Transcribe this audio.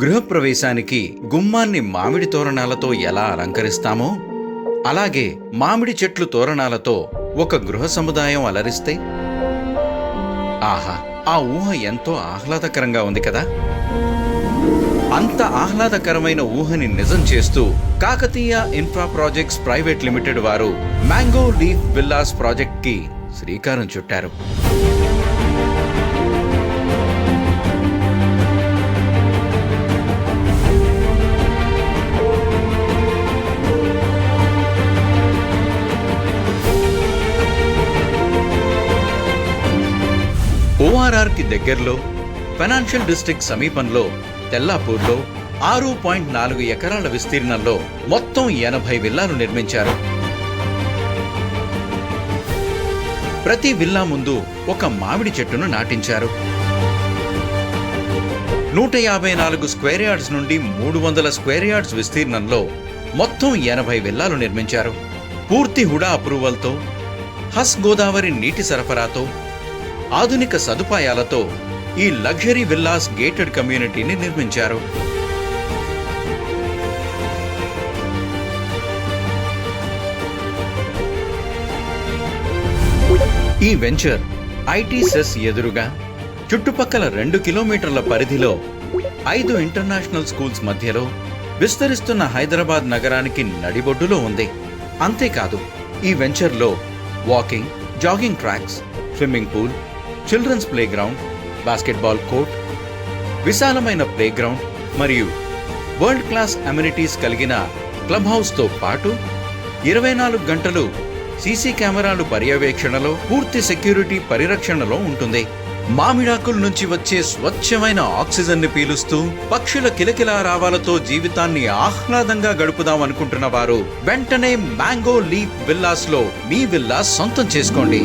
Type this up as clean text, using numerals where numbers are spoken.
గృహప్రవేశానికి గుమ్మాన్ని మామిడి తోరణాలతో ఎలా అలంకరిస్తామో అలాగే మామిడి చెట్లు తోరణాలతో ఒక గృహ సముదాయం అలరిస్తే ఆహా, ఆ ఊహ ఎంతో ఆహ్లాదకరంగా ఉంది కదా. అంత ఆహ్లాదకరమైన ఊహని నిజం చేస్తూ Kakatiya infra projects private limited వారు మ్యాంగో లీఫ్ విల్లాస్ ప్రాజెక్ట్ కి శ్రీకారం చుట్టారు. ORR కి దగ్గరలో ఫైనాన్షియల్ డిస్ట్రిక్ట్ సమీపంలో తెల్లాపూర్లో 6.4 ఎకరాల విస్తీర్ణంలో మొత్తం 80 విల్లాలు నిర్మించారు. ప్రతి విల్లా ముందు ఒక మామిడి చెట్టును నాటించారు. 154 స్క్వేర్ యార్డ్స్ నుండి 300 స్క్వేర్ యార్డ్స్ విస్తీర్ణంలో మొత్తం 80 విల్లాలు నిర్మించారు. పూర్తి హుడా అప్రూవల్తో, హస్ గోదావరి నీటి సరఫరాతో, ఆధునిక సదుపాయాలతో ఈ లగ్జరీ విల్లాస్ గేటెడ్ కమ్యూనిటీని నిర్మించారు. ఈ వెంచర్ ఐటీ సెస్ ఎదురుగా చుట్టుపక్కల 2 కిలోమీటర్ల పరిధిలో 5 ఇంటర్నేషనల్ స్కూల్స్ మధ్యలో విస్తరిస్తున్న హైదరాబాద్ నగరానికి నడిబొడ్డులో ఉంది. అంతేకాదు, ఈ వెంచర్లో walking, jogging tracks, swimming pool, children's play ground, basketball court, విశాలమైన ప్లే గ్రౌండ్ మరియు వరల్డ్ క్లాస్ అమ్యూనిటీస్ కలిగిన క్లబ్ హౌస్తో పాటు 24 గంటలు సీసీ కెమెరాలు పర్యవేక్షణలో, పూర్తి సెక్యూరిటీ పరిరక్షణలో ఉంటుంది. మామిడాకుల నుంచి వచ్చే స్వచ్ఛమైన ఆక్సిజన్ ని పీలుస్తూ పక్షుల కిలకిలా రావాలతో జీవితాన్ని ఆహ్లాదంగా గడుపుదాం అనుకుంటున్న వారు వెంటనే మ్యాంగో లీఫ్ విల్లాస్ లో మీ విల్లాస్ సొంతం చేసుకోండి.